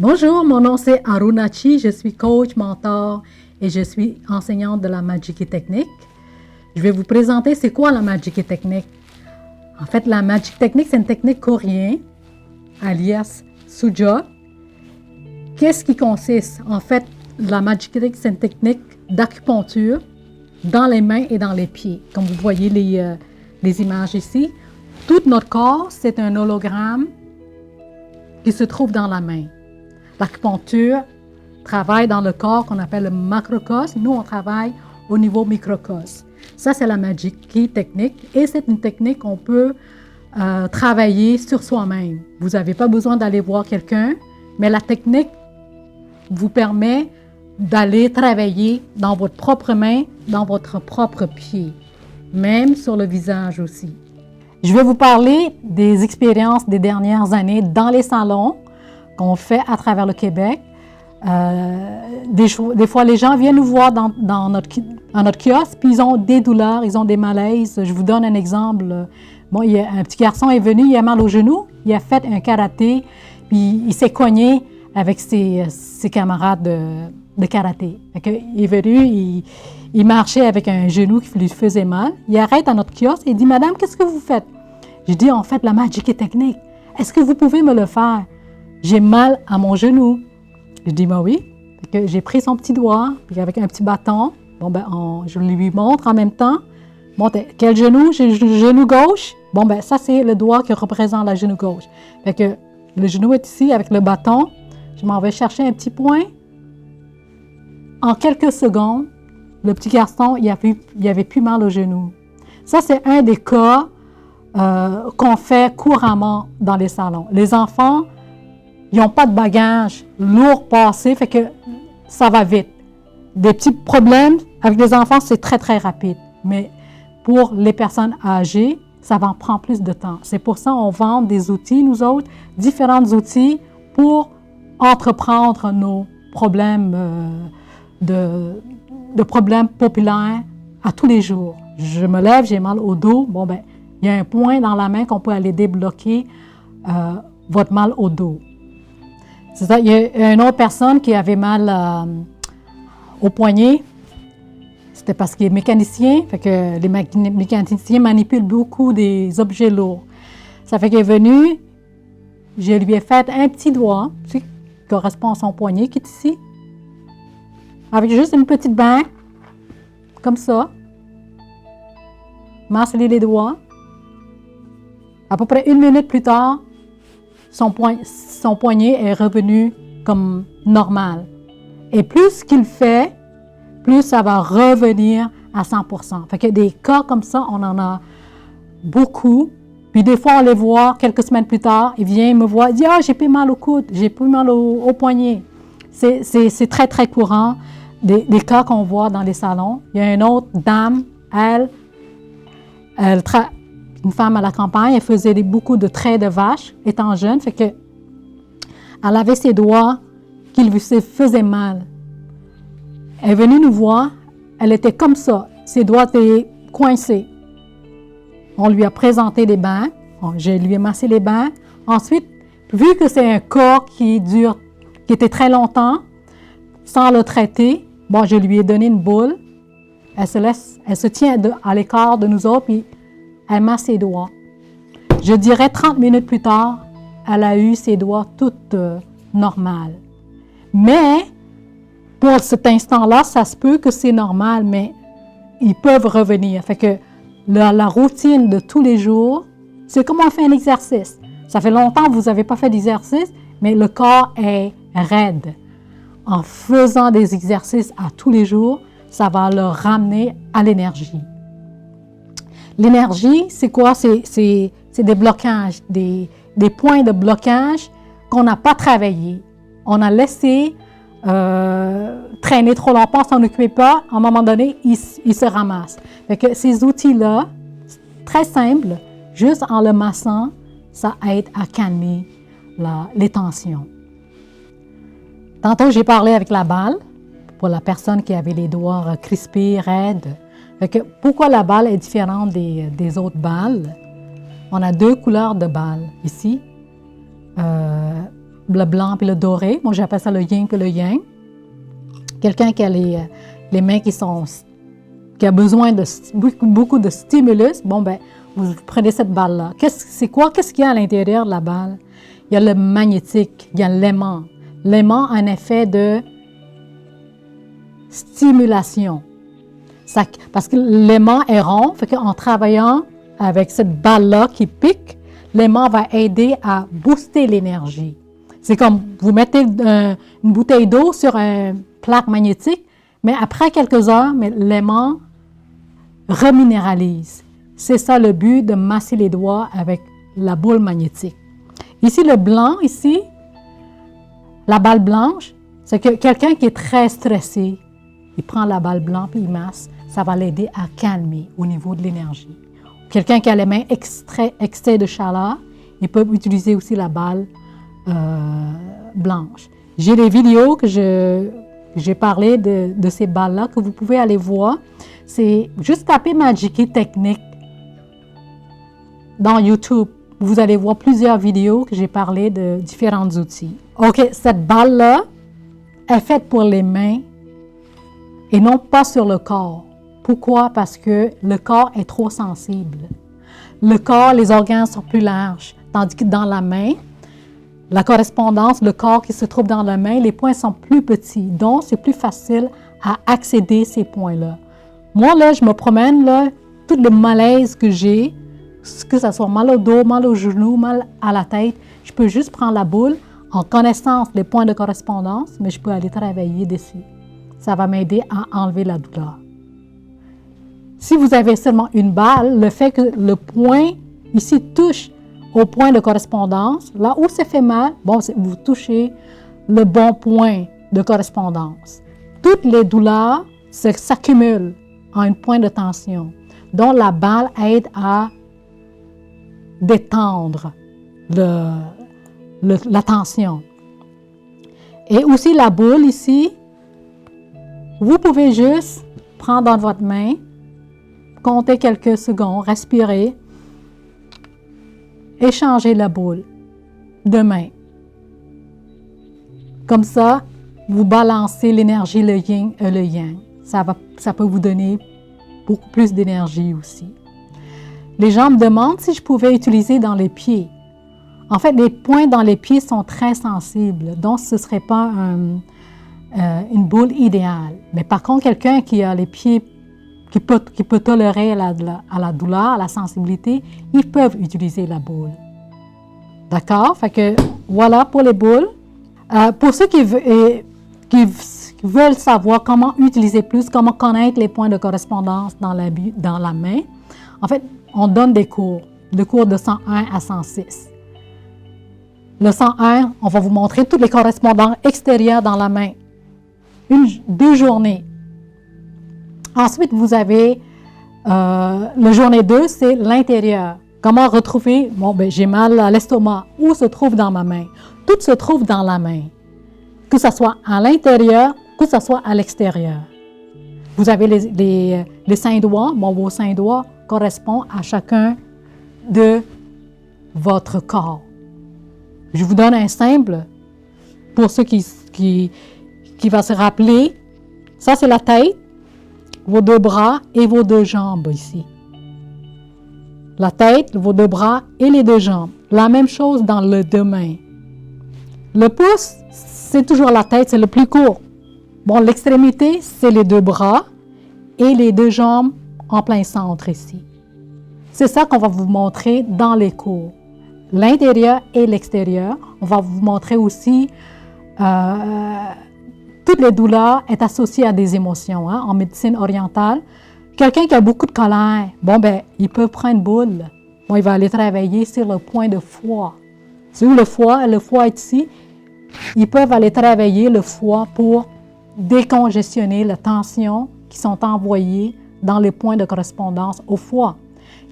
Bonjour, mon nom c'est Arunachi, je suis coach, mentor et je suis enseignante de la Magic Technique. Je vais vous présenter c'est quoi la Magic Technique. En fait, la Magic Technique, c'est une technique coréenne, alias Suja. Qu'est-ce qui consiste? En fait, la Magic Technique, c'est une technique d'acupuncture dans les mains et dans les pieds. Comme vous voyez les images ici, tout notre corps, c'est un hologramme qui se trouve dans la main. L'acupuncture travaille dans le corps qu'on appelle le macrocosme. Nous, on travaille au niveau microcosme. Ça, c'est la Magic Technique et c'est une technique qu'on peut travailler sur soi-même. Vous n'avez pas besoin d'aller voir quelqu'un, mais la technique vous permet d'aller travailler dans votre propre main, dans votre propre pied, même sur le visage aussi. Je vais vous parler des expériences des dernières années dans les salons qu'on fait à travers le Québec. Des fois, les gens viennent nous voir dans notre kiosque, puis ils ont des douleurs, ils ont des malaises. Je vous donne un exemple. Bon, un petit garçon est venu, il a mal au genou, il a fait un karaté, puis il s'est cogné avec ses camarades de karaté. Il est venu, il marchait avec un genou qui lui faisait mal. Il arrête à notre kiosque et dit « Madame, qu'est-ce que vous faites? » Je dis « En fait, la Magic Technique. Est-ce que vous pouvez me le faire? J'ai mal à mon genou. » Je dis « Ben oui. » J'ai pris son petit doigt, puis avec un petit bâton, je lui montre en même temps. Bon, quel genou? J'ai le genou gauche. Bon, ben ça, c'est le doigt qui représente la genou gauche. Fait que le genou est ici avec le bâton. Je m'en vais chercher un petit point. En quelques secondes, le petit garçon, il avait plus mal au genou. Ça, c'est un des cas qu'on fait couramment dans les salons. Les enfants, ils n'ont pas de bagages lourds passés, fait que ça va vite. Des petits problèmes avec les enfants, c'est très, très rapide. Mais pour les personnes âgées, ça va en prendre plus de temps. C'est pour ça qu'on vend des outils, nous autres, différents outils pour entreprendre nos problèmes de problèmes populaires à tous les jours. Je me lève, j'ai mal au dos. Bon, ben, il y a un point dans la main qu'on peut aller débloquer votre mal au dos. C'est ça, il y a une autre personne qui avait mal au poignet. C'était parce qu'il est mécanicien, fait que les mécaniciens manipulent beaucoup des objets lourds. Ça fait qu'il est venu, je lui ai fait un petit doigt, qui correspond à son poignet qui est ici, avec juste une petite bain, comme ça. Masse-lui les doigts. À peu près 1 minute plus tard, son poignet est revenu comme normal. Et plus qu'il fait, plus ça va revenir à 100%. Fait que des cas comme ça, on en a beaucoup. Puis des fois, on les voit quelques semaines plus tard, il vient me voir, il dit « Ah, j'ai plus mal au coude, j'ai plus mal au poignet. » C'est très, très courant, des cas qu'on voit dans les salons. Il y a une autre dame, une femme à la campagne, elle faisait beaucoup de traits de vache, étant jeune, fait que elle avait ses doigts qui lui faisaient mal. Elle est venue nous voir, elle était comme ça, ses doigts étaient coincés. On lui a présenté les bains, je lui ai massé les bains. Ensuite, vu que c'est un cas qui était très longtemps, sans le traiter, bon, je lui ai donné une boule. Elle se tient à l'écart de nous autres, puis elle masse ses doigts. Je dirais 30 minutes plus tard, elle a eu ses doigts toutes normales. Mais, pour cet instant-là, ça se peut que c'est normal, mais ils peuvent revenir. Fait que la routine de tous les jours, c'est comme on fait un exercice. Ça fait longtemps que vous n'avez pas fait d'exercice, mais le corps est raide. En faisant des exercices à tous les jours, ça va le ramener à l'énergie. L'énergie, c'est quoi? C'est des blocages, des points de blocage qu'on n'a pas travaillé. On a laissé traîner trop longtemps, s'en occupait pas. À un moment donné, il se ramasse. Fait que ces outils-là, très simples, juste en le massant, ça aide à calmer les tensions. Tantôt, j'ai parlé avec la balle, pour la personne qui avait les doigts crispés, raides. Fait que pourquoi la balle est différente des autres balles? On a 2 couleurs de balles ici. le blanc puis le doré. Moi, j'appelle ça le yin puis le yang. Quelqu'un qui a les mains qui a besoin de beaucoup de stimulus, bon, ben, vous prenez cette balle-là. Qu'est-ce qu'il y a à l'intérieur de la balle? Il y a le magnétique, il y a l'aimant. L'aimant a un effet de stimulation. Parce que l'aimant est rond, fait qu'en travaillant avec cette balle-là qui pique, l'aimant va aider à booster l'énergie. C'est comme vous mettez une bouteille d'eau sur une plaque magnétique, mais après quelques heures, l'aimant reminéralise. C'est ça le but de masser les doigts avec la boule magnétique. Ici, le blanc, ici, la balle blanche, c'est que quelqu'un qui est très stressé, il prend la balle blanche et il masse, ça va l'aider à calmer au niveau de l'énergie. Quelqu'un qui a les mains excès de chaleur, il peut utiliser aussi la balle blanche. J'ai des vidéos que j'ai parlé de ces balles-là que vous pouvez aller voir. C'est juste taper Majiki Technique dans YouTube. Vous allez voir plusieurs vidéos que j'ai parlé de différents outils. OK, cette balle-là est faite pour les mains et non pas sur le corps. Pourquoi? Parce que le corps est trop sensible. Le corps, les organes sont plus larges, tandis que dans la main, la correspondance, le corps qui se trouve dans la main, les points sont plus petits. Donc, c'est plus facile à accéder à ces points-là. Moi, là, je me promène, là, tout le malaise que j'ai, que ce soit mal au dos, mal au genou, mal à la tête, je peux juste prendre la boule en connaissance des points de correspondance, mais je peux aller travailler dessus. Ça va m'aider à enlever la douleur. Si vous avez seulement une balle, le fait que le point ici touche au point de correspondance, là où ça fait mal, bon, vous touchez le bon point de correspondance. Toutes les douleurs s'accumulent en un point de tension. Donc, la balle aide à détendre la tension. Et aussi la boule ici, vous pouvez juste prendre dans votre main, compter quelques secondes, respirer, échanger la boule de main. Comme ça, vous balancez l'énergie, le yin et le yang. Ça peut vous donner beaucoup plus d'énergie aussi. Les gens me demandent si je pouvais utiliser dans les pieds. En fait, les points dans les pieds sont très sensibles, donc ce ne serait pas une boule idéale. Mais par contre, quelqu'un qui a les pieds qui peut tolérer à la douleur, à la sensibilité, ils peuvent utiliser la boule. D'accord? Fait que voilà pour les boules. Pour ceux qui veulent savoir comment utiliser plus, comment connaître les points de correspondance dans la main, en fait, on donne des cours de 101 à 106. Le 101, on va vous montrer toutes les correspondances extérieures dans la main. 2 journées. Ensuite, vous avez le journée 2, c'est l'intérieur. Comment retrouver, bon, ben, j'ai mal à l'estomac, où se trouve dans ma main? Tout se trouve dans la main, que ce soit à l'intérieur, que ce soit à l'extérieur. Vous avez les 5 doigts, bon, vos 5 doigts correspondent à chacun de votre corps. Je vous donne un simple pour ceux qui va se rappeler. Ça, c'est la tête, vos 2 bras et vos 2 jambes ici. La tête, vos 2 bras et les 2 jambes. La même chose dans les 2 mains. Le pouce, c'est toujours la tête, c'est le plus court. Bon, l'extrémité, c'est les 2 bras et les 2 jambes en plein centre ici. C'est ça qu'on va vous montrer dans les cours. L'intérieur et l'extérieur. On va vous montrer aussi toutes les douleurs sont associées à des émotions. Hein, en médecine orientale, quelqu'un qui a beaucoup de colère, bon, ben, il peut prendre une boule. Bon, il va aller travailler sur le point de foie. C'est où le foie est ici. Ils peuvent aller travailler le foie pour décongestionner la tension qui sont envoyées dans les points de correspondance au foie.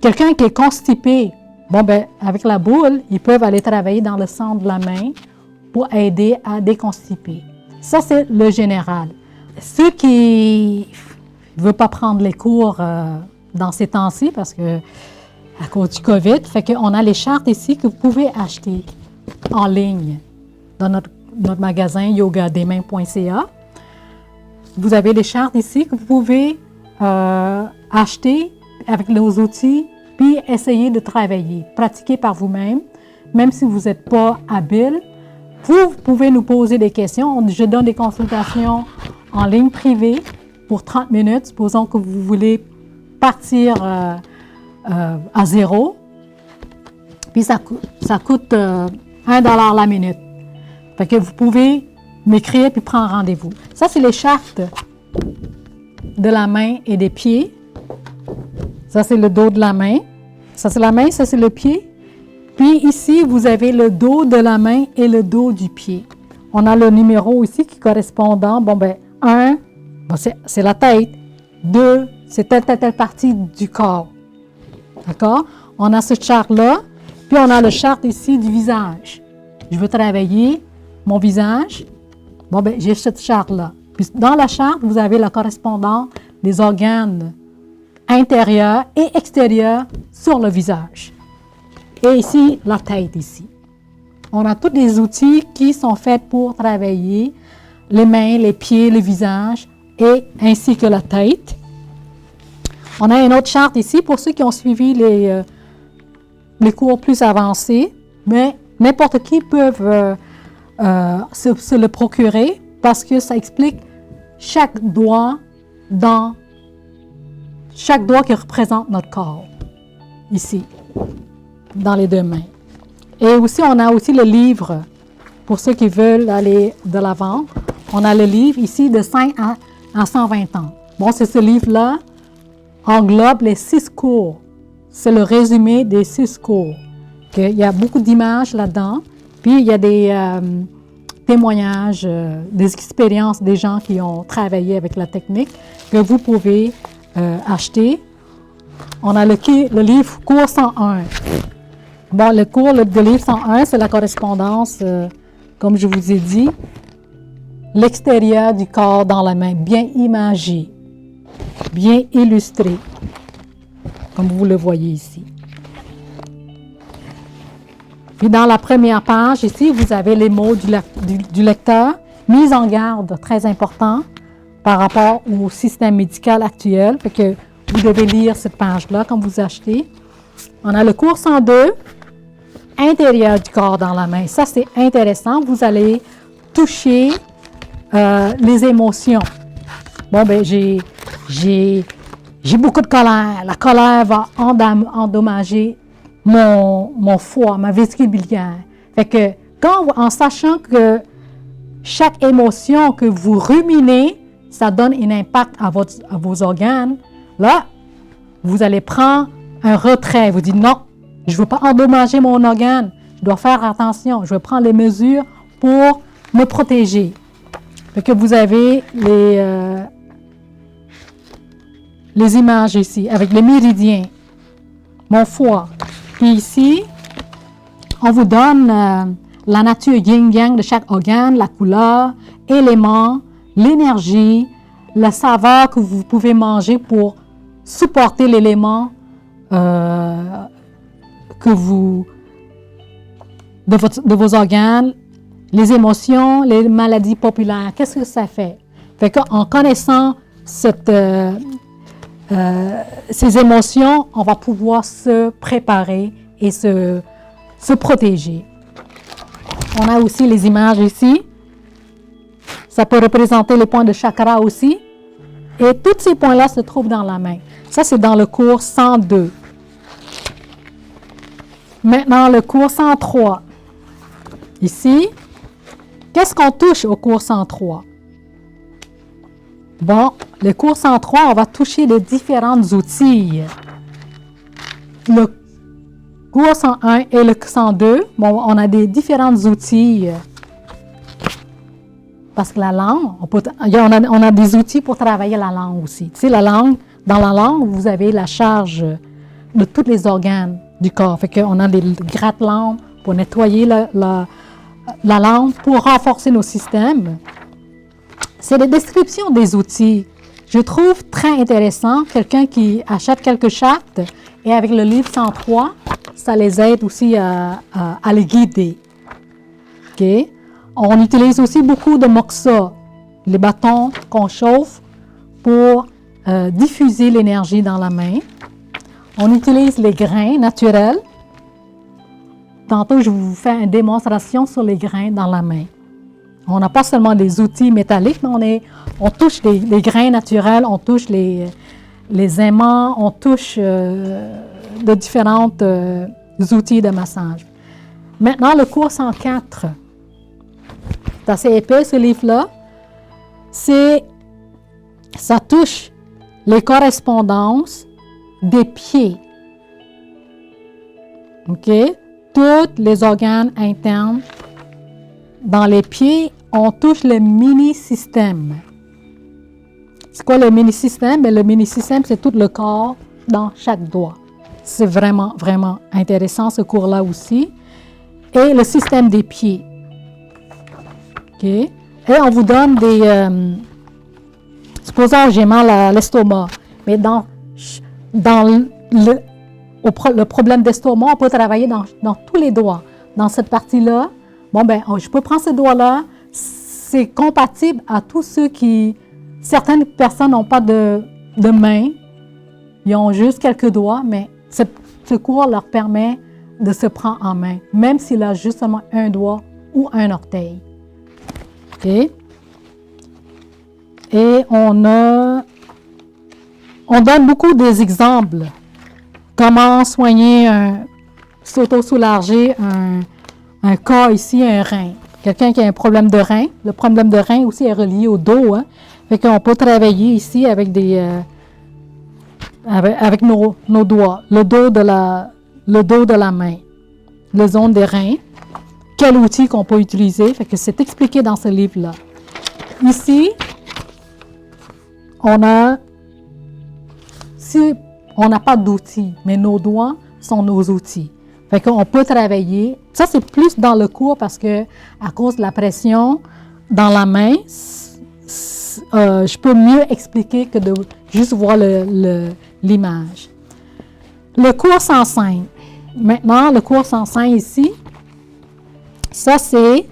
Quelqu'un qui est constipé, bon, ben, avec la boule, ils peuvent aller travailler dans le centre de la main pour aider à déconstiper. Ça, c'est le général. Ceux qui ne veulent pas prendre les cours dans ces temps-ci, parce que à cause du COVID, fait qu'on a les chartes ici que vous pouvez acheter en ligne. dans notre magasin yogadesmains.ca. Vous avez des chartes ici que vous pouvez acheter avec nos outils, puis essayer de travailler, pratiquer par vous-même, même si vous n'êtes pas habile. Vous pouvez nous poser des questions. Je donne des consultations en ligne privée pour 30 minutes. Supposons que vous voulez partir à zéro. Puis ça coûte $1 la minute. Fait que vous pouvez m'écrire puis prendre rendez-vous. Ça, c'est les chartes de la main et des pieds. Ça, c'est le dos de la main. Ça, c'est la main, ça, c'est le pied. Puis ici, vous avez le dos de la main et le dos du pied. On a le numéro ici qui correspondant. Bon, ben, 1, bon, c'est la tête. 2, c'est telle partie du corps. D'accord? On a ce chart-là. Puis on a le chart ici du visage. Je veux travailler mon visage. Bon, ben, j'ai cette charte-là. Puis dans la charte, vous avez la correspondance des organes intérieurs et extérieurs sur le visage. Et ici, la tête ici. On a tous les outils qui sont faits pour travailler les mains, les pieds, le visage et ainsi que la tête. On a une autre charte ici pour ceux qui ont suivi les cours plus avancés, mais n'importe qui peut se le procurer parce que ça explique chaque doigt qui représente notre corps, ici, dans les deux mains. Et aussi, on a aussi le livre, pour ceux qui veulent aller de l'avant. On a le livre ici de 5 à 120 ans. Bon, c'est ce livre-là englobe les 6 cours. C'est le résumé des 6 cours. Il y a beaucoup d'images là-dedans. Puis, il y a des témoignages, des expériences des gens qui ont travaillé avec la technique que vous pouvez acheter. On a le livre cours 101. Bon, le livre 101, c'est la correspondance, comme je vous ai dit, l'extérieur du corps dans la main, bien imagé, bien illustré, comme vous le voyez ici. Puis dans la première page, ici, vous avez les mots du lecteur, mise en garde, très important, par rapport au système médical actuel. Fait que vous devez lire cette page-là quand vous achetez. On a le cours 102, intérieur du corps dans la main. Ça, c'est intéressant. Vous allez toucher les émotions. Bon, ben j'ai beaucoup de colère. La colère va endommager mon foie, ma vésicule biliaire. Fait que, en sachant que chaque émotion que vous ruminez, ça donne un impact à vos organes, là, vous allez prendre un retrait. Vous dites non, je ne veux pas endommager mon organe. Je dois faire attention. Je vais prendre les mesures pour me protéger. Fait que vous avez les images ici, avec les méridiens, mon foie. Puis ici, on vous donne la nature yin-yang de chaque organe, la couleur, élément, l'énergie, la saveur que vous pouvez manger pour supporter l'élément de vos organes, les émotions, les maladies populaires. Qu'est-ce que ça fait? Fait qu'en connaissant ces émotions, on va pouvoir se préparer et se protéger. On a aussi les images ici. Ça peut représenter les points de chakra aussi. Et tous ces points-là se trouvent dans la main. Ça, c'est dans le cours 102. Maintenant, le cours 103. Ici, qu'est-ce qu'on touche au cours 103? Bon, le cours 103, on va toucher les différents outils. Le cours 101 et le 102, bon, on a des différents outils. Parce que la langue, on a des outils pour travailler la langue aussi. Tu sais, la langue, dans la langue, vous avez la charge de tous les organes du corps. Fait qu'on a des gratte-langues pour nettoyer la langue, pour renforcer nos systèmes. C'est la description des outils. Je trouve très intéressant quelqu'un qui achète quelques chartes et avec le livre 103, ça les aide aussi à les guider. OK? On utilise aussi beaucoup de moxa, les bâtons qu'on chauffe pour diffuser l'énergie dans la main. On utilise les grains naturels. Tantôt, je vous fais une démonstration sur les grains dans la main. On n'a pas seulement des outils métalliques, mais on touche les grains naturels, on touche les aimants, on touche de différents outils de massage. Maintenant, le cours 104. C'est assez épais, ce livre-là. Ça touche les correspondances des pieds. OK? Tous les organes internes dans les pieds, on touche le mini-système. C'est quoi le mini-système? Bien, le mini-système, c'est tout le corps dans chaque doigt. C'est vraiment, vraiment intéressant, ce cours-là aussi. Et le système des pieds. OK? Et on vous donne des... supposons que j'ai mal à l'estomac, mais dans le problème d'estomac, on peut travailler dans tous les doigts. Dans cette partie-là, bon, ben, je peux prendre ce doigt-là. C'est compatible à tous ceux qui... Certaines personnes n'ont pas de main. Ils ont juste quelques doigts, mais ce cours leur permet de se prendre en main, même s'il a justement un doigt ou un orteil. OK? Et on donne beaucoup des exemples. Comment soigner s'auto-soulager un cas ici, un rein. Quelqu'un qui a un problème de rein. Le problème de rein aussi est relié au dos. Hein? Fait qu'on peut travailler ici avec avec nos doigts. Le dos de la main. La zone des reins. Quel outil qu'on peut utiliser. Fait que c'est expliqué dans ce livre-là. Ici, si on n'a pas d'outils, mais nos doigts sont nos outils. Fait qu'on peut travailler. Ça, c'est plus dans le cours parce que, à cause de la pression dans la main, je peux mieux expliquer que de juste voir l'image. Le cours 105. Maintenant, le cours 105 ici, ça c'est,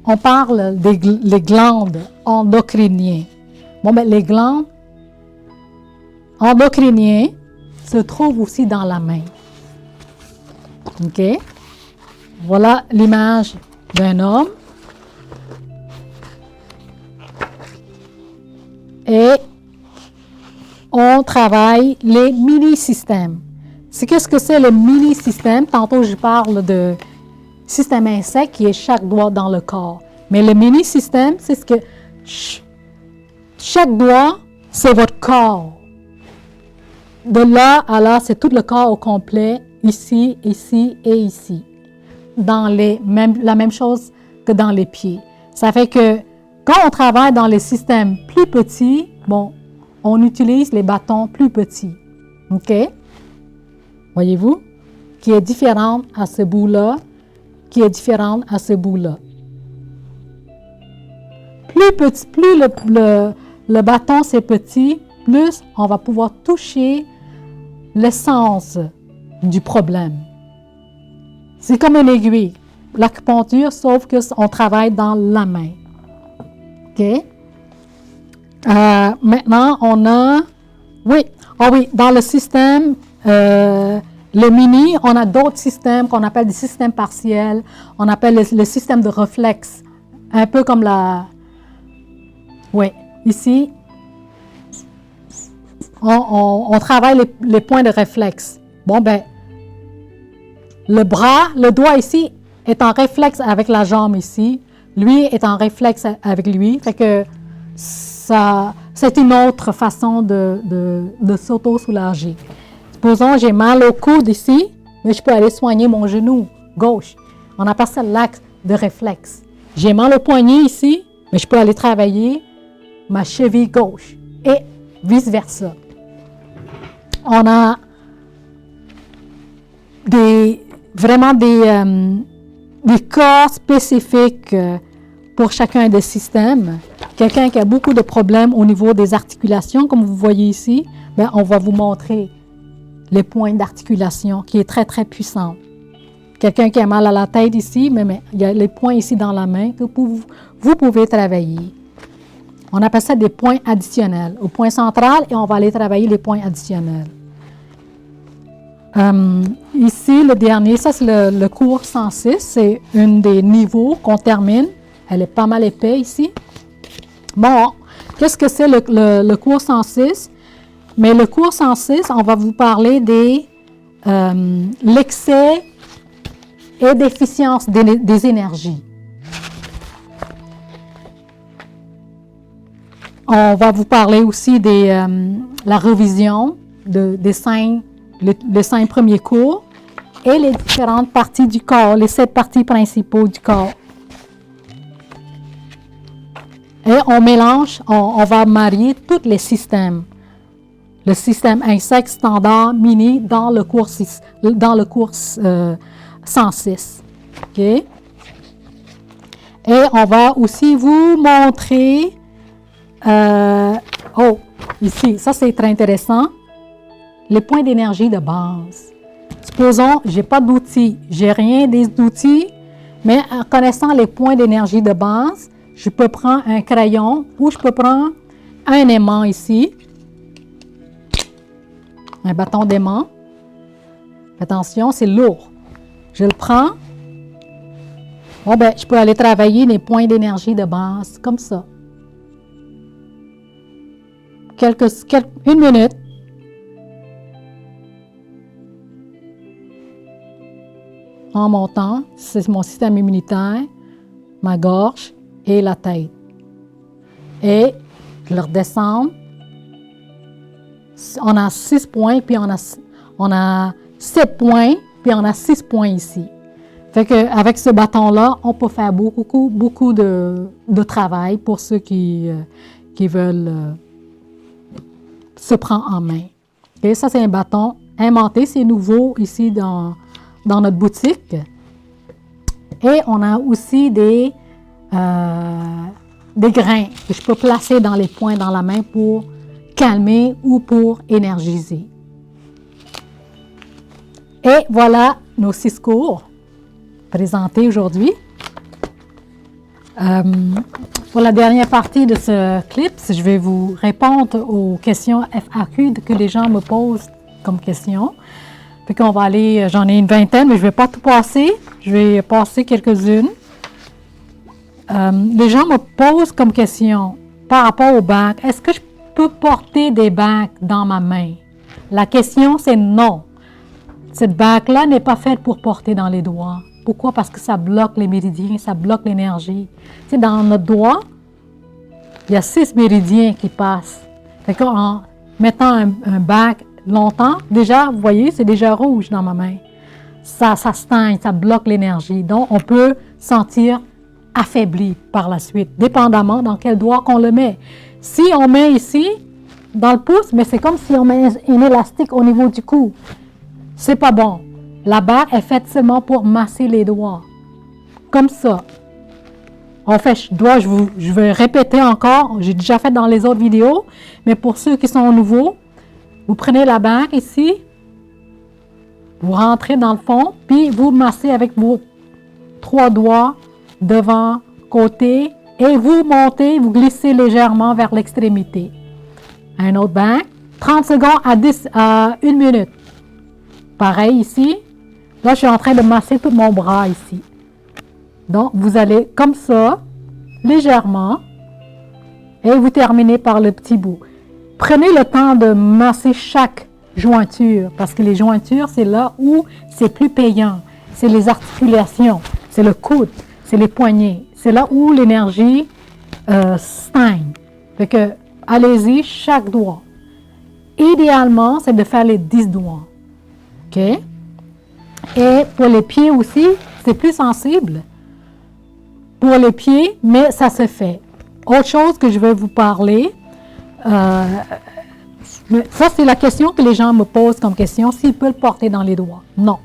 on parle des glandes endocriniennes. Bon, ben, les glandes endocriniennes se trouvent aussi dans la main. OK? Voilà l'image d'un homme. Et on travaille les mini-systèmes. Qu'est-ce que c'est le mini-système? Tantôt, je parle de système insecte qui est chaque doigt dans le corps. Mais le mini-système, c'est ce que chaque doigt, c'est votre corps. De là à là, c'est tout le corps au complet, ici, ici et ici. La même chose que dans les pieds. Ça fait que quand on travaille dans les systèmes plus petits, bon, on utilise les bâtons plus petits. OK? Voyez-vous? Qui est différente à ce bout-là, qui est différente à ce bout-là. Plus le bâton c'est petit, plus on va pouvoir toucher l'essence du problème. C'est comme une aiguille. L'acupuncture, sauf qu'on travaille dans la main. OK? Maintenant, on a... Oui, dans le système, le mini, on a d'autres systèmes qu'on appelle des systèmes partiels. On appelle le système de réflexe. Un peu comme Oui, ici, on travaille les points de réflexe. Bon, ben, le doigt ici est en réflexe avec la jambe ici. Lui est en réflexe avec lui. Fait que c'est une autre façon de s'auto-soulager. Supposons j'ai mal au coude ici, mais je peux aller soigner mon genou gauche. On appelle ça l'axe de réflexe. J'ai mal au poignet ici, mais je peux aller travailler ma cheville gauche et vice-versa. On a vraiment des cas spécifiques pour chacun des systèmes. Quelqu'un qui a beaucoup de problèmes au niveau des articulations, comme vous voyez ici, bien, on va vous montrer les points d'articulation qui est très, très puissant. quelqu'un qui a mal à la tête ici, mais il y a les points ici dans la main que vous pouvez travailler. On appelle ça des points additionnels. Au point central, et on va aller travailler les points additionnels. Ici, le dernier, ça c'est le cours 106, c'est un des niveaux qu'on termine. Elle est pas mal épais ici. Bon, qu'est-ce que c'est le cours 106? Mais le cours 106, on va vous parler des l'excès et déficience des énergies. On va vous parler aussi de la révision des 5 premiers cours et les différentes parties du corps, les 7 parties principaux du corps. Et on mélange, on va marier tous les systèmes. Le système insecte, standard, mini dans le cours 106. OK? Et on va aussi vous montrer, ici, ça c'est très intéressant, les points d'énergie de base. Supposons, je n'ai pas d'outils, j'ai rien d'outils, mais en connaissant les points d'énergie de base, je peux prendre un crayon ou je peux prendre un aimant ici, un bâton d'aimant. Attention, c'est lourd. Je le prends. Bon, ben, je peux aller travailler les points d'énergie de base, comme ça. Une minute. En montant, c'est mon système immunitaire, ma gorge et la tête. Et je le redescends. On a 6 points, puis on a 7 points, puis on a 6 points ici. Fait qu'avec ce bâton-là, on peut faire beaucoup de travail pour ceux qui veulent se prendre en main. Okay? Ça, c'est un bâton inventé, c'est nouveau ici dans notre boutique. Et on a aussi des grains que je peux placer dans les points dans la main pour calmer ou pour énergiser. Et voilà nos 6 cours présentés aujourd'hui. Pour la dernière partie de ce clip, je vais vous répondre aux questions FAQ que les gens me posent comme questions. Puis qu'on va aller, j'en ai une vingtaine, mais je ne vais pas tout passer. Je vais passer quelques-unes. Les gens me posent comme question par rapport au bac, est-ce que je peux porter des bacs dans ma main? La question, c'est non. Cette bague-là n'est pas faite pour porter dans les doigts. Pourquoi? Parce que ça bloque les méridiens, ça bloque l'énergie. Tu sais, dans notre doigt, il y a 6 méridiens qui passent. Fait qu'en mettant un bac longtemps, déjà, vous voyez, c'est déjà rouge dans ma main. Ça stagne, ça bloque l'énergie. Donc, on peut sentir affaibli par la suite, dépendamment dans quel doigt qu'on le met. Si on met ici, dans le pouce, mais c'est comme si on met un élastique au niveau du cou. C'est pas bon. La barre est faite seulement pour masser les doigts. Comme ça. En fait, je vais répéter encore, j'ai déjà fait dans les autres vidéos, mais pour ceux qui sont nouveaux, vous prenez la barre ici, vous rentrez dans le fond, puis vous massez avec vos 3 doigts devant, côté, et vous montez, vous glissez légèrement vers l'extrémité. Un autre bain, 30 secondes à 1 minute. Pareil ici. Là, je suis en train de masser tout mon bras ici. Donc, vous allez comme ça, légèrement, et vous terminez par le petit bout. Prenez le temps de masser chaque jointure, parce que les jointures, c'est là où c'est plus payant. C'est les articulations, c'est le coude, c'est les poignets. C'est là où l'énergie stagne. Fait que, allez-y, chaque doigt. Idéalement, c'est de faire les 10 doigts. OK? Et pour les pieds aussi, c'est plus sensible. Pour les pieds, mais ça se fait. Autre chose que je vais vous parler, ça c'est la question que les gens me posent comme question, s'ils peuvent le porter dans les doigts. Non.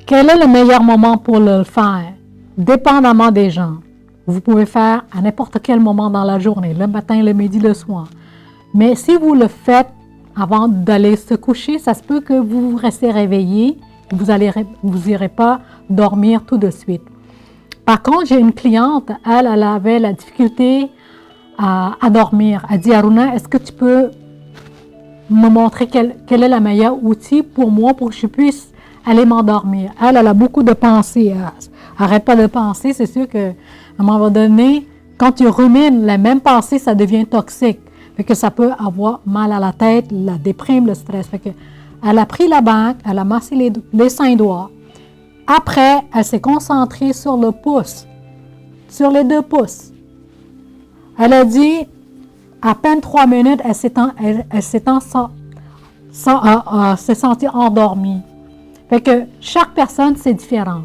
Quel est le meilleur moment pour le faire? Dépendamment des gens. Vous pouvez faire à n'importe quel moment dans la journée, le matin, le midi, le soir. Mais si vous le faites avant d'aller se coucher, ça se peut que vous restez réveillé vous irez pas dormir tout de suite. Par contre, j'ai une cliente, elle avait la difficulté à dormir. Elle dit, Aruna, est-ce que tu peux me montrer quel est le meilleur outil pour moi pour que je puisse aller m'endormir? Elle a beaucoup de pensées. Elle n'arrête pas de penser. C'est sûr qu'à un moment donné, quand tu rumines les mêmes pensées, ça devient toxique. Fait que ça peut avoir mal à la tête, la déprime, le stress. Fait que elle a pris la banque, elle a massé les 5 doigts. Après, elle s'est concentrée sur le pouce, sur les 2 pouces. Elle a dit, à peine 3 minutes, elle s'est sentie endormie. Fait que chaque personne, c'est différent.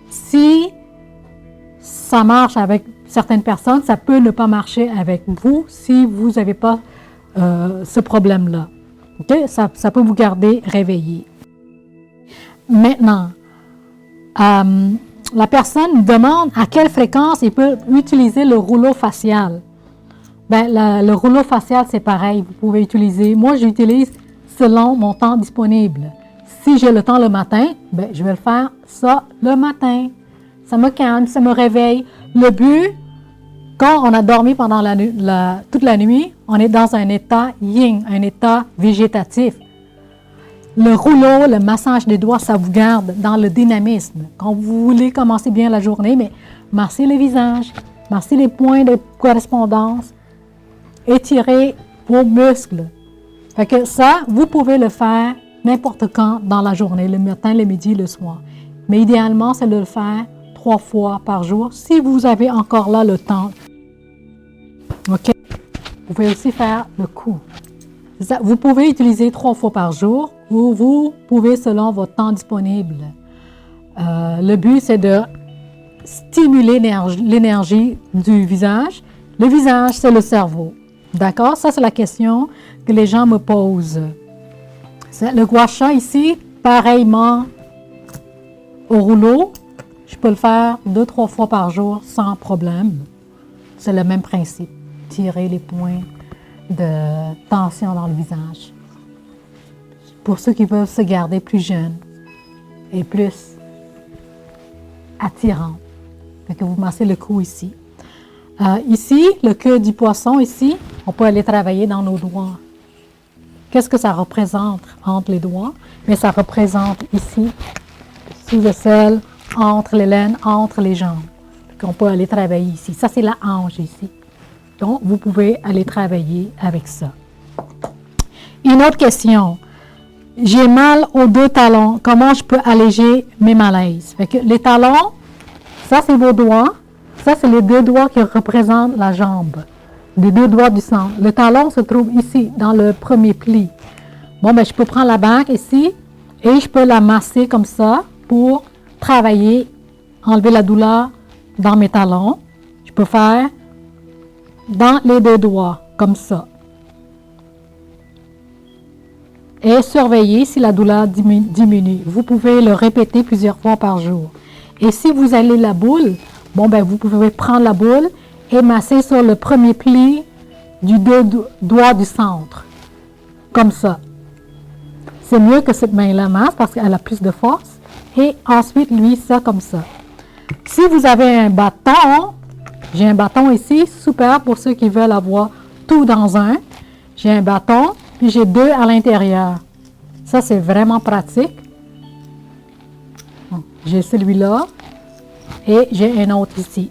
Si ça marche avec certaines personnes, ça peut ne pas marcher avec vous si vous n'avez pas ce problème-là. Okay? Ça peut vous garder réveillé. Maintenant, la personne demande à quelle fréquence il peut utiliser le rouleau facial. Ben, le rouleau facial, c'est pareil. Vous pouvez utiliser. Moi, j'utilise selon mon temps disponible. Si j'ai le temps le matin, ben, je vais le faire ça le matin. Ça me calme, ça me réveille. Le but, quand on a dormi pendant toute la nuit, on est dans un état yin, un état végétatif. Le rouleau, le massage des doigts, ça vous garde dans le dynamisme. Quand vous voulez commencer bien la journée, mais massez le visage, massez les points de correspondance, étirez vos muscles. Fait que ça, vous pouvez le faire n'importe quand dans la journée, le matin, le midi, le soir. Mais idéalement, c'est de le faire 3 fois par jour, si vous avez encore là le temps. OK? Vous pouvez aussi faire le cou. Vous pouvez utiliser 3 fois par jour ou vous pouvez selon votre temps disponible. Le but, c'est de stimuler l'énergie du visage. Le visage, c'est le cerveau. D'accord? Ça, c'est la question que les gens me posent. Le gua sha ici, pareillement au rouleau, je peux le faire 2-3 fois par jour sans problème. C'est le même principe. Tirer les points de tension dans le visage. Pour ceux qui veulent se garder plus jeunes et plus attirants. Fait que vous massez le cou ici. Ici, le queue du poisson, ici, on peut aller travailler dans nos doigts. Qu'est-ce que ça représente entre les doigts? Mais ça représente ici, sous le sel, entre les laines, entre les jambes. On peut aller travailler ici. Ça, c'est la hanche ici. Donc, vous pouvez aller travailler avec ça. Une autre question. J'ai mal aux 2 talons. Comment je peux alléger mes malaises? Fait que les talons, ça, c'est vos doigts. Ça, c'est les 2 doigts qui représentent la jambe. Les 2 doigts du centre. Le talon se trouve ici, dans le premier pli. Bon, ben, je peux prendre la banque ici et je peux la masser comme ça pour travailler, enlever la douleur dans mes talons. Je peux faire dans les 2 doigts, comme ça. Et surveiller si la douleur diminue. Vous pouvez le répéter plusieurs fois par jour. Et si vous allez la boule, bon, ben, vous pouvez prendre la boule et masser sur le premier pli du 2 doigts du centre. Comme ça. C'est mieux que cette main-là masse parce qu'elle a plus de force. Et ensuite, lui, ça comme ça. Si vous avez un bâton, j'ai un bâton ici, super pour ceux qui veulent avoir tout dans un. J'ai un bâton, puis j'ai 2 à l'intérieur. Ça, c'est vraiment pratique. J'ai celui-là et j'ai un autre ici.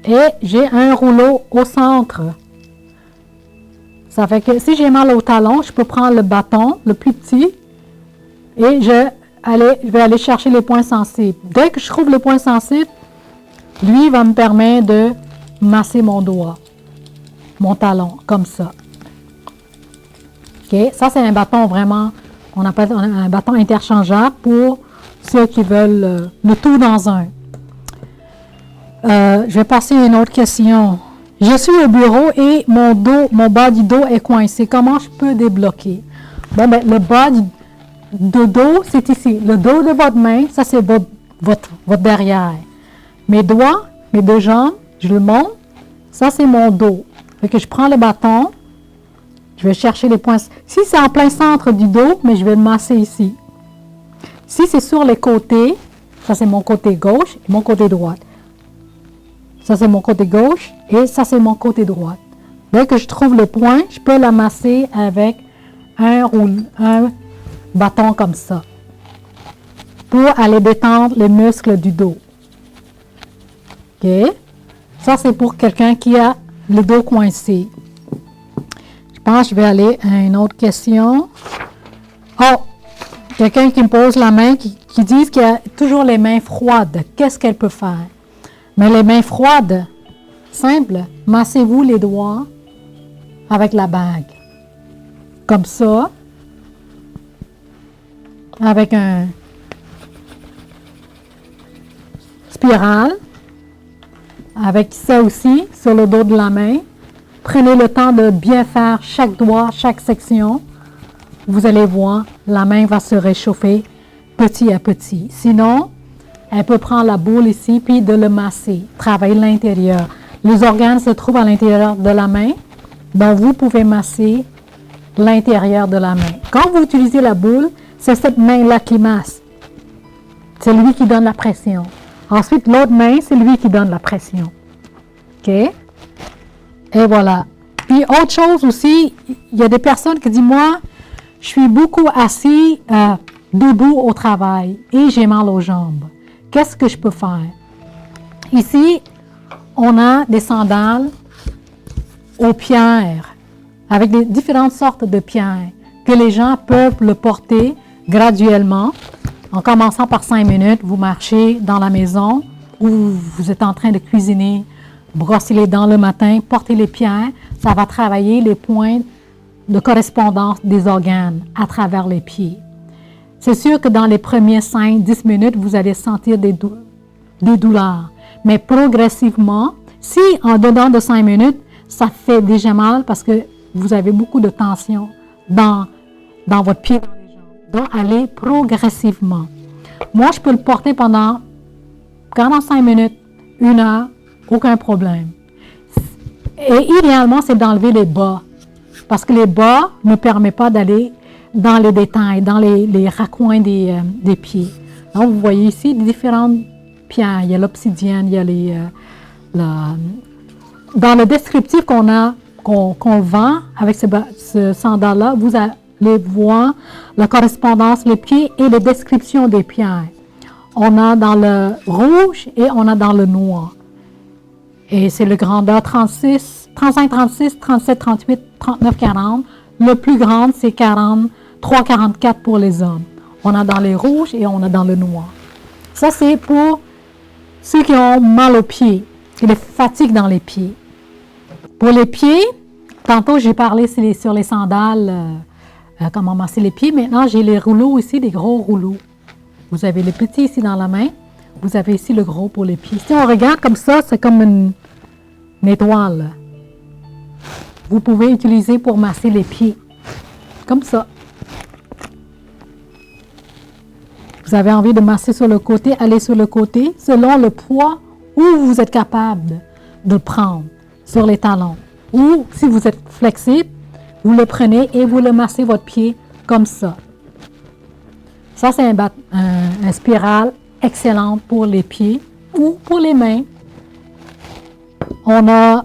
Et j'ai un rouleau au centre. Ça fait que si j'ai mal au talon, je peux prendre le bâton, le plus petit, et je vais aller chercher les points sensibles. Dès que je trouve le point sensible, lui va me permettre de masser mon doigt, mon talon, comme ça. OK? Ça, c'est un bâton vraiment, on appelle un bâton interchangeable pour ceux qui veulent le tout dans un. Je vais passer à une autre question. Je suis au bureau et mon bas du dos est coincé. Comment je peux débloquer? Bon, ben, le bas du dos, c'est ici. Le dos de votre main, ça, c'est votre derrière. Mes doigts, mes 2 jambes, je le monte. Ça, c'est mon dos. Fait que je prends le bâton, Je vais chercher les points. Si c'est en plein centre du dos, mais je vais le masser ici. Si c'est sur les côtés, ça c'est mon côté gauche et mon côté droit. Ça c'est mon côté gauche et ça c'est mon côté droit. Dès que je trouve le point, je peux la masser avec un bâton comme ça pour aller détendre les muscles du dos. OK? Ça c'est pour quelqu'un qui a le dos coincé. Je pense que je vais aller à une autre question. Oh! Quelqu'un qui me pose la main, qui dit qu'il a toujours les mains froides. Qu'est-ce qu'elle peut faire? Mais les mains froides, simple, massez-vous les doigts avec la bague. Comme ça. Avec un spirale. Avec ça aussi, sur le dos de la main. Prenez le temps de bien faire chaque doigt, chaque section. Vous allez voir, la main va se réchauffer petit à petit. Sinon, elle peut prendre la boule ici, puis de le masser, travailler l'intérieur. Les organes se trouvent à l'intérieur de la main, donc vous pouvez masser l'intérieur de la main. Quand vous utilisez la boule, c'est cette main-là qui masse. C'est lui qui donne la pression. Ensuite, l'autre main, c'est lui qui donne la pression. OK? Et voilà. Puis, autre chose aussi, il y a des personnes qui disent, moi, je suis beaucoup assis debout au travail et j'ai mal aux jambes. Qu'est-ce que je peux faire? Ici, on a des sandales aux pierres avec des différentes sortes de pierres que les gens peuvent le porter graduellement. En commençant par 5 minutes, vous marchez dans la maison ou vous êtes en train de cuisiner, brosser les dents le matin, portez les pierres, ça va travailler les points de correspondance des organes à travers les pieds. C'est sûr que dans les premiers 5-10 minutes, vous allez sentir des douleurs. Mais progressivement, si en dedans de 5 minutes, ça fait déjà mal parce que vous avez beaucoup de tension dans votre pied, dans les jambes. Donc, allez progressivement. Moi, je peux le porter pendant 45 minutes, 1 heure, aucun problème. Et idéalement, c'est d'enlever les bas. Parce que les bas ne permettent pas d'aller dans les détails, dans les raccoins des pieds. Donc, vous voyez ici différentes pierres. Il y a l'obsidienne, il y a dans le descriptif qu'on vend avec ce sandal-là, vous allez voir la correspondance, les pieds et les descriptions des pierres. On a dans le rouge et on a dans le noir. Et c'est le grandeur 35, 36, 37, 38, 39, 40. Le plus grand, c'est 43, 44 pour les hommes. On a dans les rouges et on a dans le noir. Ça, c'est pour ceux qui ont mal aux pieds, qui les fatiguent dans les pieds. Pour les pieds, tantôt j'ai parlé sur les sandales, comment masser les pieds. Maintenant, j'ai les rouleaux ici, des gros rouleaux. Vous avez les petits ici dans la main. Vous avez ici le gros pour les pieds. Si on regarde comme ça, c'est comme une étoile. Vous pouvez utiliser pour masser les pieds. Comme ça. Vous avez envie de masser sur le côté, allez sur le côté, selon le poids où vous êtes capable de prendre sur les talons. Ou si vous êtes flexible, vous le prenez et vous le massez votre pied comme ça. Ça, c'est un spirale excellent pour les pieds ou pour les mains. On a,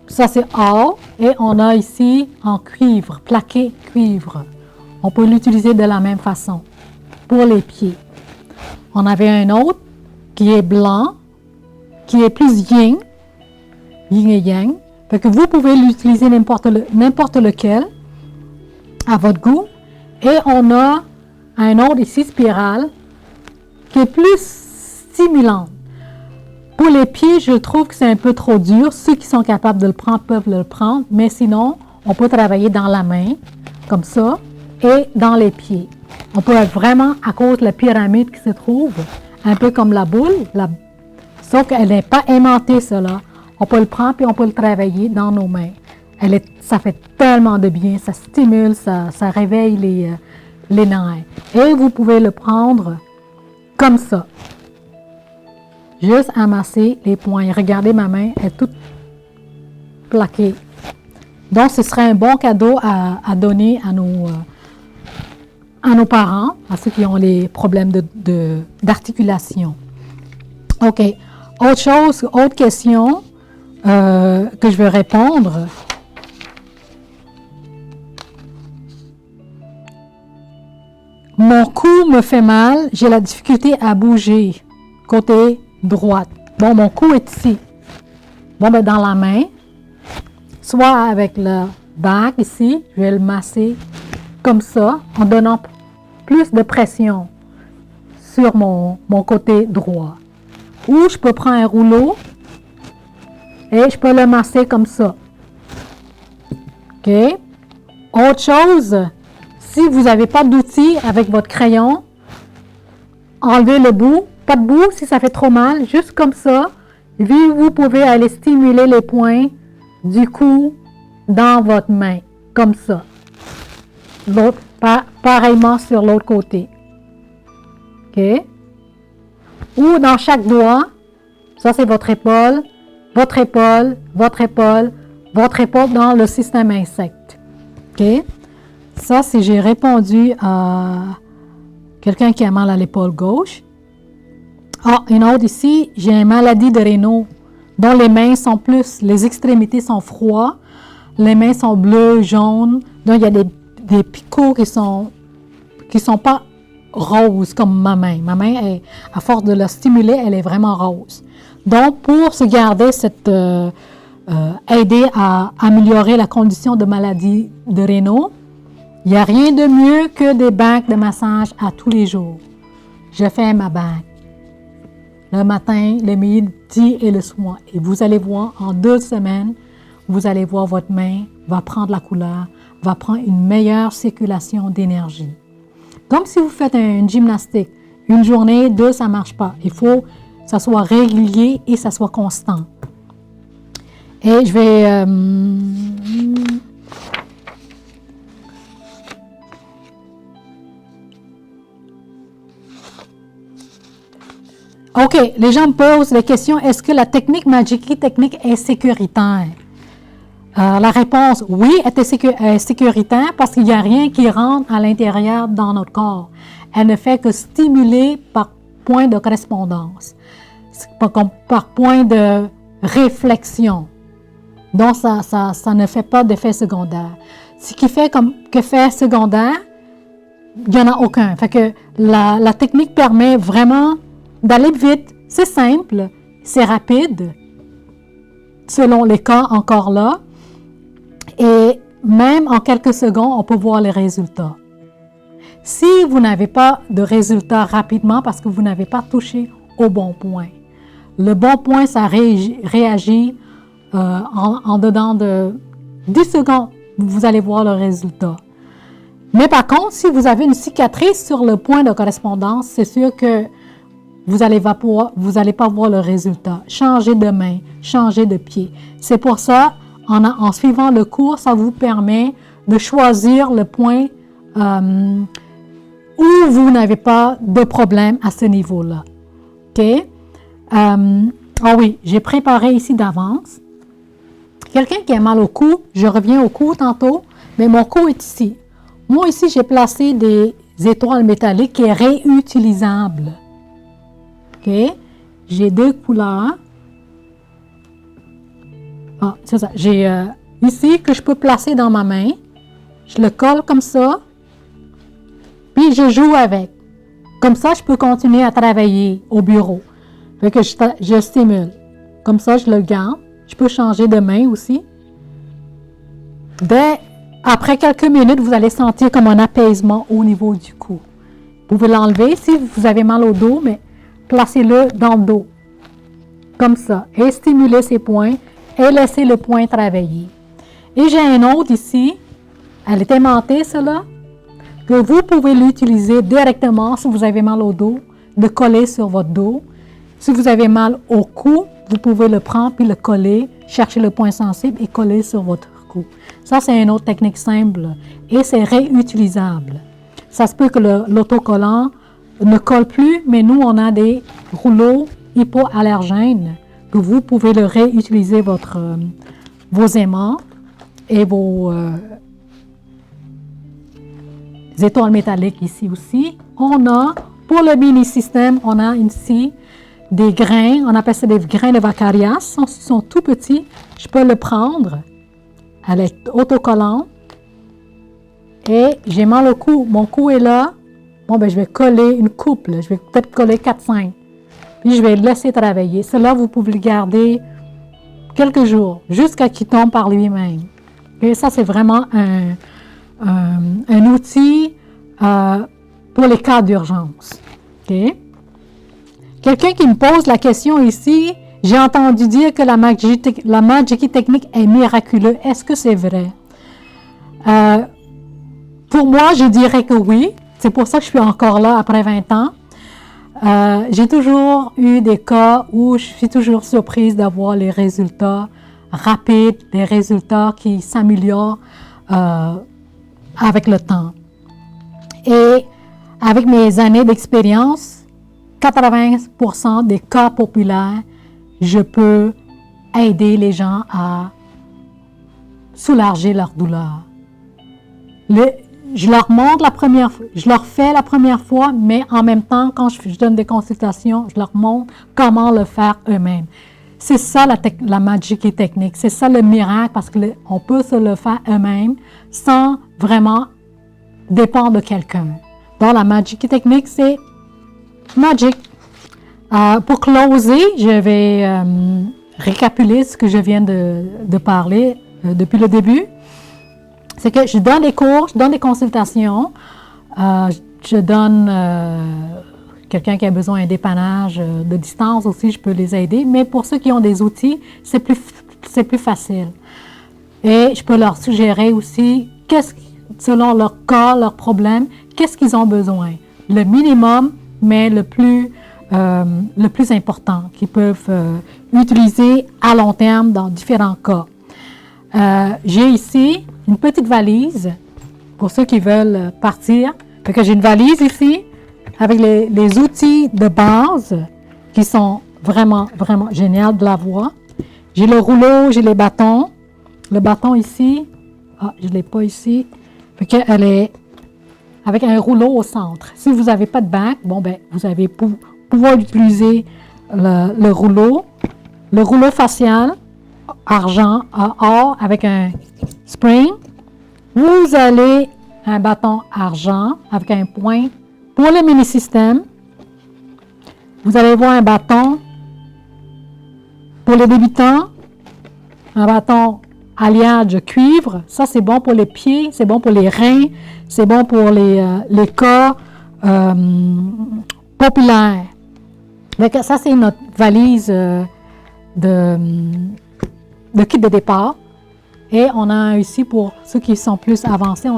ça c'est or, et on a ici en cuivre, plaqué cuivre. On peut l'utiliser de la même façon pour les pieds. On avait un autre qui est blanc, qui est plus yin et yang. Fait que vous pouvez l'utiliser n'importe lequel à votre goût. Et on a un autre ici, spirale, qui est plus stimulant. Pour les pieds, je trouve que c'est un peu trop dur. Ceux qui sont capables de le prendre peuvent le prendre, mais sinon, on peut travailler dans la main, comme ça, et dans les pieds. On peut être vraiment, à cause de la pyramide qui se trouve, un peu comme la boule, sauf qu'elle n'est pas aimantée, cela. On peut le prendre et on peut le travailler dans nos mains. Ça fait tellement de bien, ça stimule, ça réveille les nerfs. Et vous pouvez le prendre comme ça. Juste amasser les poings. Regardez ma main, elle est toute plaquée. Donc, ce serait un bon cadeau à donner à nos parents, à ceux qui ont les problèmes d'articulation. OK. Autre chose, autre question que je vais répondre. Mon cou me fait mal, j'ai la difficulté à bouger, côté droite. Bon, mon cou est ici. Bon, ben dans la main, soit avec le bac ici, je vais le masser comme ça, en donnant plus de pression sur mon côté droit. Ou je peux prendre un rouleau et je peux le masser comme ça. OK? Autre chose, si vous n'avez pas d'outil avec votre crayon, enlevez le bout, pas de bout si ça fait trop mal, juste comme ça. Vous pouvez aller stimuler les points du cou dans votre main, comme ça. L'autre, pareillement sur l'autre côté. OK? Ou dans chaque doigt, ça c'est votre épaule, votre épaule, votre épaule, votre épaule dans le système insecte. OK? Ça, c'est j'ai répondu à quelqu'un qui a mal à l'épaule gauche. Ah, une autre ici, j'ai une maladie de Raynaud, dont les mains sont plus, les extrémités sont froides, les mains sont bleues, jaunes, donc il y a des picots qui sont pas roses comme ma main. Ma main, à force de la stimuler, elle est vraiment rose. Donc, pour se garder aider à améliorer la condition de maladie de Raynaud, il n'y a rien de mieux que des bacs de massage à tous les jours. Je fais ma bague le matin, le midi et le soir. Et vous allez voir, en 2 semaines, vous allez voir votre main va prendre la couleur, va prendre une meilleure circulation d'énergie. Comme si vous faites une gymnastique, une journée, 2, ça ne marche pas. Il faut que ça soit régulier et que ça soit constant. Et je vais... OK, les gens me posent la question, est-ce que la technique Majiki technique est sécuritaire? La réponse, oui, elle est sécuritaire parce qu'il n'y a rien qui rentre à l'intérieur dans notre corps. Elle ne fait que stimuler par point de correspondance, par point de réflexion. Donc, ça ne fait pas d'effet secondaire. Ce qui fait comme effet secondaire, il n'y en a aucun. Fait que la technique permet vraiment d'aller vite. C'est simple, c'est rapide, selon les cas encore là. Et même en quelques secondes, on peut voir les résultats. Si vous n'avez pas de résultats rapidement parce que vous n'avez pas touché au bon point, le bon point, ça réagit en dedans de 10 secondes, vous allez voir le résultat. Mais par contre, si vous avez une cicatrice sur le point de correspondance, c'est sûr que vous n'allez pas voir le résultat. Changez de main, changez de pied. C'est pour ça, en suivant le cours, ça vous permet de choisir le point où vous n'avez pas de problème à ce niveau-là. OK? Ah oui, j'ai préparé ici d'avance. Quelqu'un qui a mal au cou, je reviens au cou tantôt, mais mon cou est ici. Moi, ici, j'ai placé des étoiles métalliques qui est réutilisable. OK? J'ai 2 couleurs. Ah, c'est ça. J'ai ici que je peux placer dans ma main. Je le colle comme ça. Puis je joue avec. Comme ça, je peux continuer à travailler au bureau. Fait que je stimule. Comme ça, je le garde. Je peux changer de main aussi. Après quelques minutes, vous allez sentir comme un apaisement au niveau du cou. Vous pouvez l'enlever si vous avez mal au dos, mais placez-le dans le dos. Comme ça. Et stimulez ces points et laissez le point travailler. Et j'ai un autre ici. Elle est aimantée, celle-là, que vous pouvez l'utiliser directement si vous avez mal au dos, de coller sur votre dos. Si vous avez mal au cou, vous pouvez le prendre puis le coller, chercher le point sensible et coller sur votre cou. Ça, c'est une autre technique simple et c'est réutilisable. Ça se peut que l'autocollant ne colle plus, mais nous, on a des rouleaux hypoallergènes que vous pouvez le réutiliser vos aimants et vos étoiles métalliques ici aussi. On a, pour le mini-système, on a ici des grains, on appelle ça des grains de Vacarias, ils sont tout petits. Je peux le prendre, elle est autocollante. Et j'ai mal au cou, mon cou est là. Bon, ben je vais coller une coupe, là. Je vais peut-être coller 4-5. Puis je vais le laisser travailler. Cela, vous pouvez le garder quelques jours, jusqu'à qu'il tombe par lui-même. Et ça, c'est vraiment un outil pour les cas d'urgence. Okay? Quelqu'un qui me pose la question ici, j'ai entendu dire que la magie technique est miraculeuse. Est-ce que c'est vrai? Pour moi, je dirais que oui. C'est pour ça que je suis encore là après 20 ans. J'ai toujours eu des cas où je suis toujours surprise d'avoir les résultats rapides, des résultats qui s'améliorent avec le temps. Et avec mes années d'expérience, 80% des cas populaires, je peux aider les gens à soulager leur douleur. Je leur montre la première fois, je leur fais la première fois, mais en même temps, quand je donne des consultations, je leur montre comment le faire eux-mêmes. C'est ça la magie technique, c'est ça le miracle, parce qu'on peut se le faire eux-mêmes sans vraiment dépendre de quelqu'un. Donc la magie technique, c'est magique. Pour closer, je vais récapituler ce que je viens de parler depuis le début. C'est que je donne des cours, je donne des consultations, je donne quelqu'un qui a besoin d'un dépannage de distance aussi, je peux les aider. Mais pour ceux qui ont des outils, c'est plus facile. Et je peux leur suggérer aussi, selon leur cas, leurs problèmes, qu'est-ce qu'ils ont besoin. Le minimum, mais le plus important qu'ils peuvent utiliser à long terme dans différents cas. J'ai ici une petite valise pour ceux qui veulent partir. Fait que j'ai une valise ici avec les outils de base qui sont vraiment, vraiment géniaux de la voir. J'ai le rouleau, j'ai les bâtons. Le bâton ici, je ne l'ai pas ici. Fait qu'elle est avec un rouleau au centre. Si vous n'avez pas de bac, bon ben vous allez pouvoir utiliser le rouleau facial, argent, or avec un spring. Vous allez un bâton argent avec un point pour le mini-système. Vous allez voir un bâton pour les débutants, un bâton alliage cuivre. Ça, c'est bon pour les pieds, c'est bon pour les reins, c'est bon pour les cas populaires. Donc, ça, c'est notre valise de kit de départ. Et on a ici, pour ceux qui sont plus avancés,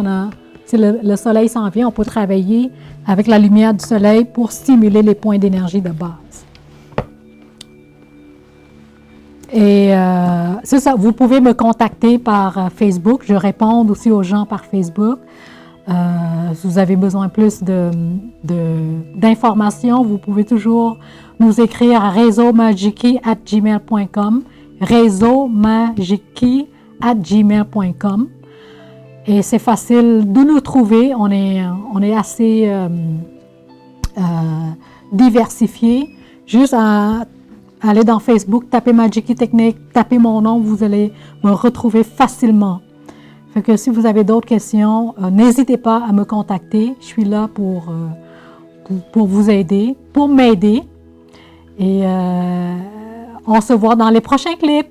si le soleil s'en vient, on peut travailler avec la lumière du soleil pour stimuler les points d'énergie de base. Et c'est ça, vous pouvez me contacter par Facebook. Je réponds aussi aux gens par Facebook. Si vous avez besoin plus d'informations, vous pouvez toujours nous écrire à réseaumagiki@gmail.com, réseaumagiki@gmail.com. Et c'est facile de nous trouver. On est assez diversifié. Juste à aller dans Facebook, tapez Magiki Technique, tapez mon nom, vous allez me retrouver facilement. Fait que si vous avez d'autres questions, n'hésitez pas à me contacter. Je suis là pour vous aider, pour m'aider. Et on se voit dans les prochains clips.